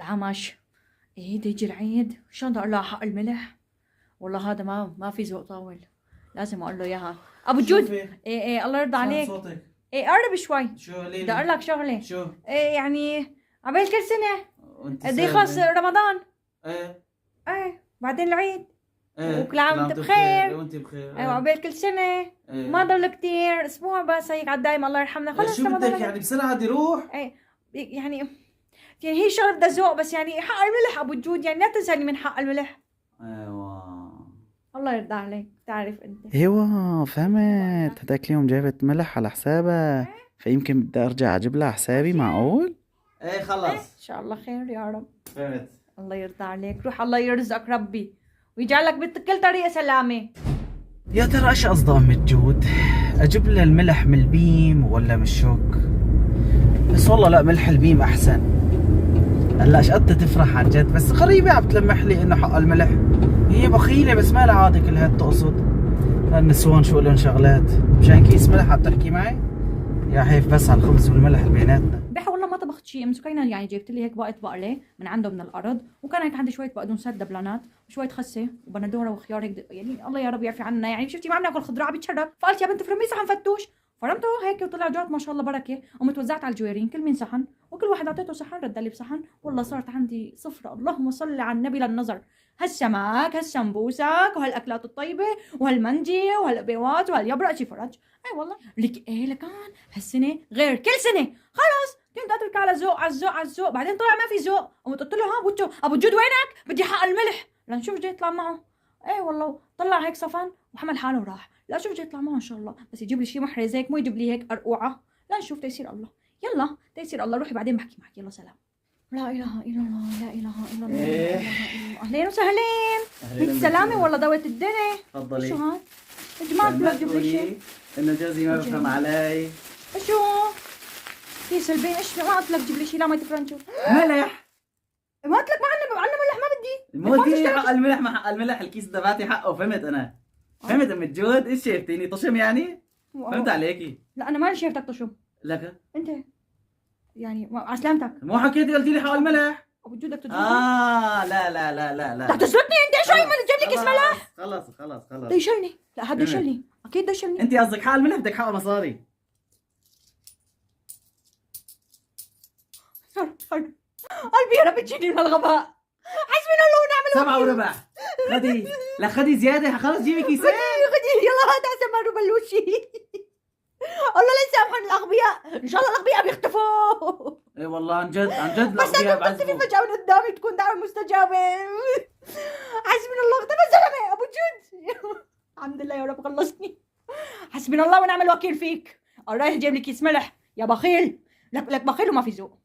بالعمش. ايه ديجي العيد شلون بدي اقول له حق الملح؟ والله هذا ما في ذوق طاول، لازم اقول له اياها. ابو الجود، ايه الله يرضى عليك. صوتك. ايه قرب شوي. شو ليلي؟ بدي اقول لك شغله. شو؟ ايه يعني عبال كل سنه وانت قد يخلص رمضان. ايه ايه بعدين العيد. ايه وكل عام وانت بخير. وانت بخير. ايوه عبال كل سنه. ايه. ما ضل كتير، اسبوع بس هيك عالدايم الله يرحمنا. خلص شو بدك يعني بسرعه بدي روح؟ ايه يعني هي شغله بدها ذوق، بس يعني حق الملح ابو الجود، يعني لا تنساني من حق الملح. ايوه الله يرضى عليك، تعرف انت. ايوه فهمت، هداك اليوم جابت ملح على حسابها، فيمكن بدي ارجع اجيب لها حسابي. معقول؟ ايه خلص ان شاء الله خير يا رب. فهمت. الله يرضى عليك، روح الله يرزقك ربي ويجعلك بكل طريقه سلامه. يا ترى ايش قصد ام الجود؟ اجيب لها الملح من البيم ولا من الشوك؟ بس والله لا، ملح البيم احسن. هلا ايش قد تفرح عن جد، بس غريبه عم تلمح لي انه حق الملح. هي بخيله بس ما لها عاده كل هاد تقصد. النسوان شو لهم شغلات، مشان كيس ملح عم تحكي معي؟ يا حيف بس على الخبز والملح بيناتنا. امبارح والله ما طبخت شيء، ام سكينه يعني جبت لي هيك باقه بقله من عنده من الارض، وكان هيك عندي شويه بقدونسات دبلانات وشويه خسه وبندوره وخيار هيك يعني الله يا رب يعفي عنا. يعني شفتي ما عم ناكل خضره عم بيتشرب، فقلت يا بنت فرمي صحن فتوش، فرمته هيك وطلع جات ما شاء الله بركه، قمت وزعت على الجويرين كل مين صحن، وكل واحد اعطيته صحن رد لي بصحن. والله صارت عندي صفرة اللهم صل على النبي للنظر، هالسمك هالسمبوسك وهالاكلات الطيبه وهالمندي وهالبيوات وهاليبرق شي فرج. اي والله لك ايه لكان هالسنه غير كل سنه. خلص كنت اترك على ذوق على الذوق على الذوق، بعدين طلع ما في ذوق، قمت قلت له ها بوتو ابو جود وينك؟ بدي حق الملح لنشوف جاي يطلع معه. ايه والله طلع هيك صفن وحمل حاله وراح، لا شوف جاي يطلع معه ان شاء الله، بس يجيب لي شيء محرز هيك، مو يجيب لي هيك قرقوعه. لا نشوف تيسير الله. يلا تيسير الله، روحي بعدين بحكي معك. يلا سلام. لا اله الا الله، لا اله الا الله، لا اله الا الله. اهلين وسهلين. بالسلامه والله ضوت الدنيا. تفضلي. شو هاد؟ يا جماعه بدك تجيب لي شيء. انه جوزي ما بفهم علي. شو؟ في سلبين ايش ما قلت لك جيب لي شيء؟ لا ما تفرنشوا. ملح. ما قلت لك ما عندنا ملح، ما بدي. مو دي حق الملح، ما حق الملح، الكيس تبعتي حقه. فهمت انا. فهمت ام الجود. ايش شايفتيني طشم يعني؟ فهمت عليكي. لا انا مالي شايفتك تشم. لك انت يعني على سلامتك. مو حكيتي قلتي لي حق الملح؟ ابو جودك تدرسني. لا لا لا لا لا. بدك تسرقني انت؟ شو ما جاب لي كيس ملح؟ خلص بده يشلني. لا هذا يشلني اكيد بده يشلني. انت قصدك حق الملح بدك حقه مصاري. قلبي يا رب تجيني من الغباء. حسبنا الله ونعم الوكيل. 7 وربع. خدي لا خدي زياده، خلص جيبي كيسين. خدي يلا هات احسن ما بلوشي. الله لا يسامحنا الاغبياء، ان شاء الله الاغبياء بيختفوا. اي والله عن جد عن جد بس الاغبياء انا بتختفي بعذبوا. فجأة من قدامي تكون دعوة مستجابة. حسبنا الله. اختفى الزلمة ابو جود. الحمد لله يا رب خلصني. حسبنا الله ونعم الوكيل فيك. رايح جايب لي كيس ملح يا بخيل. لك بخيل وما في ذوق.